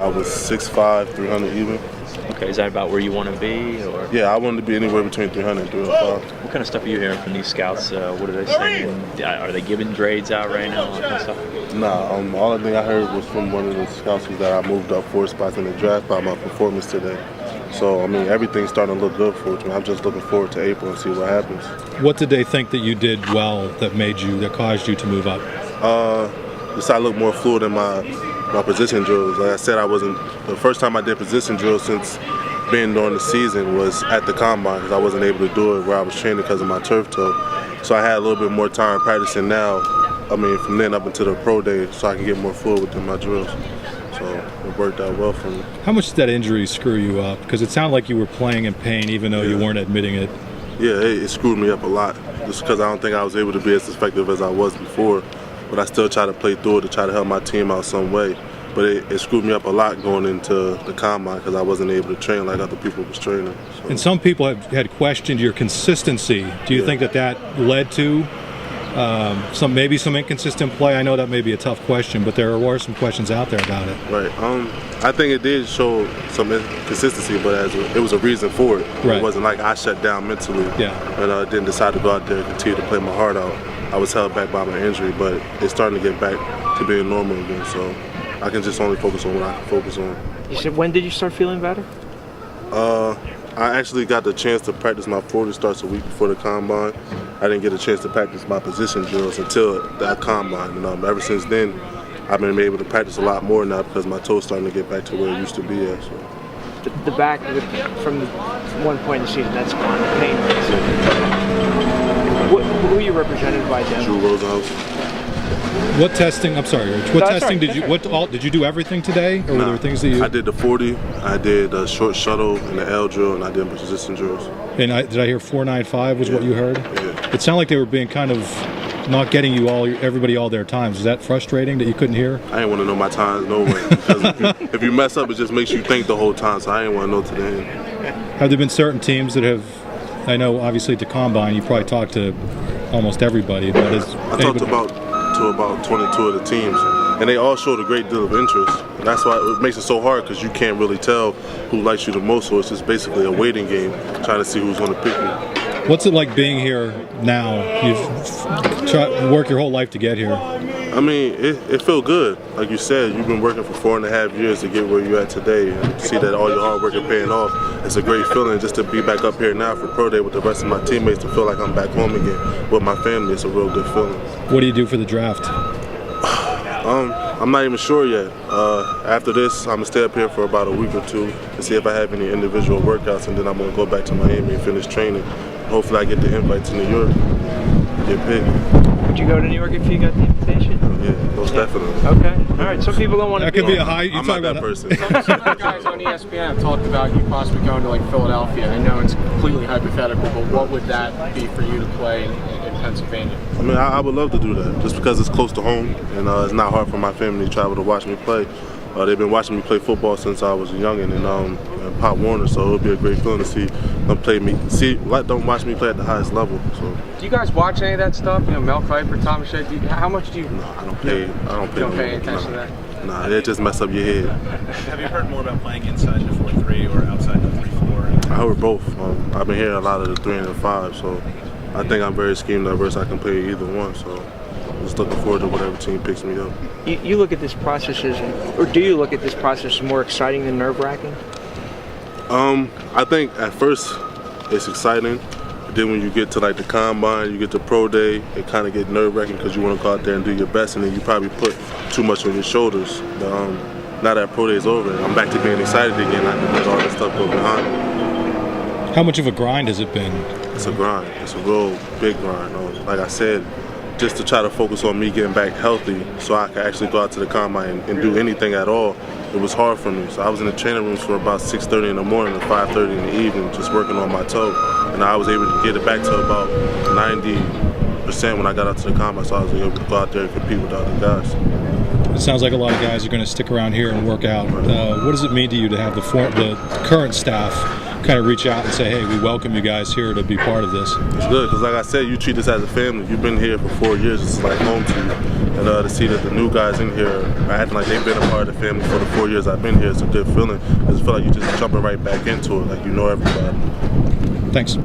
I was 6'5", 300 even. Okay, is that about where you want to be? Or Yeah, I wanted to be anywhere between 300 and 305. what kind of stuff are you hearing from these scouts? What are they saying? Are they giving grades out right now? That kind of stuff? Nah, all the thing I heard was from one of the scouts was that I moved up 4 spots in the draft by my performance today. So, I mean, everything's starting to look good for me. I'm just looking forward to April and see what happens. What did they think that you did well that caused you to move up? Just I look more fluid in my position drills. Like I said, the first time I did position drills since being during the season was at the combine because I wasn't able to do it where I was training because of my turf toe. So I had a little bit more time practicing now. I mean, from then up until the pro day, so I can get more fluid within my drills. So it worked out well for me. How much did that injury screw you up? Because it sounded like you were playing in pain even though you weren't admitting it. Yeah, it screwed me up a lot just because I don't think I was able to be as effective as I was before. But I still try to play through it to try to help my team out some way. But it screwed me up a lot going into the combine because I wasn't able to train like other people was training. So. And some people had questioned your consistency. Do you think that led to maybe some inconsistent play? I know that may be a tough question, but there were some questions out there about it. Right. I think it did show some inconsistency, but it was a reason for it. Right. It wasn't like I shut down mentally and didn't decide to go out there and continue to play my heart out. I was held back by my injury, but it's starting to get back to being normal again. So I can just only focus on what I can focus on. You said, when did you start feeling better? I actually got the chance to practice my 40 starts a week before the combine. I didn't get a chance to practice my position drills until that combine. And ever since then, I've been able to practice a lot more now because my toe's starting to get back to where it used to be at. So. The back, from one point in the season, that's gone. The pain. Who are you represented by, Devon? Drew Rosenhaus. What testing? I'm sorry, Rich. What testing did you? Did you do everything today, or were there things that you? I did the 40. I did a short shuttle and the L drill, and I did position drills. And did I hear 495 was what you heard? Yeah. It sounded like they were being kind of not getting you everybody all their times. Is that frustrating that you couldn't hear? I didn't want to know my times no way because if you mess up, it just makes you think the whole time. So I didn't want to know to the end. Have there been certain teams that have? I know, obviously, at the combine, you probably talked to almost everybody. But I talked to about 22 of the teams, and they all showed a great deal of interest. And that's why it makes it so hard because you can't really tell who likes you the most. So it's just basically a waiting game, trying to see who's going to pick you. What's it like being here now? You've worked your whole life to get here. I mean, it felt good. Like you said, you've been working for 4.5 years to get where you're at today, and to see that all your hard work is paying off. It's a great feeling just to be back up here now for Pro Day with the rest of my teammates, to feel like I'm back home again with my family. It's a real good feeling. What do you do for the draft? I'm not even sure yet. After this, I'm gonna stay up here for about a week or two to see if I have any individual workouts, and then I'm gonna go back to Miami and finish training. Hopefully I get the invite to New York, get picked. Would you go to New York if you got the invitation? Yeah, most definitely. Okay. All right. Some people don't want to. That could be a high. I'm not that person. Some guys on ESPN have talked about you possibly going to like Philadelphia. I know it's completely hypothetical, but what would that be for you to play in Pennsylvania? I mean, I would love to do that just because it's close to home and it's not hard for my family to travel to watch me play. They've been watching me play football since I was a youngin' and Pop Warner, so it would be a great feeling to see them watch me play at the highest level. So. Do you guys watch any of that stuff? You know, Mel Kiper, Thomas Shea. How much do you? No, I don't pay. You don't pay attention to that. Nah, it just mess up your head. Have you heard more about playing inside the 4-3 or outside the 3-4? I heard both. I've been hearing a lot of the 3 and the 5, so I think I'm very scheme diverse. I can play either one, so. Just looking forward to whatever team picks me up. You look at this process or do you look at this process as more exciting than nerve-wracking? I think at first it's exciting. But then when you get to like the combine, you get to pro day, it kind of get nerve-wracking because you want to go out there and do your best, and then you probably put too much on your shoulders. But now that pro day is over, I'm back to being excited again. I can let all that stuff go behind me. How much of a grind has it been? It's a grind. It's a real big grind. Like I said, just to try to focus on me getting back healthy so I could actually go out to the combine and do anything at all, it was hard for me. So I was in the training rooms for about 6:30 in the morning to 5:30 in the evening just working on my toe. And I was able to get it back to about 90% when I got out to the combine, so I was able to go out there and compete with the other guys. It sounds like a lot of guys are going to stick around here and work out. What does it mean to you to have the current staff kind of reach out and say, hey, we welcome you guys here to be part of this? It's good because, like I said, you treat this as a family. You've been here for 4 years. It's like home to you. And to see that the new guys in here are acting like they've been a part of the family for the 4 years I've been here, it's a good feeling. I just feel like you're just jumping right back into it, like you know everybody. Thanks.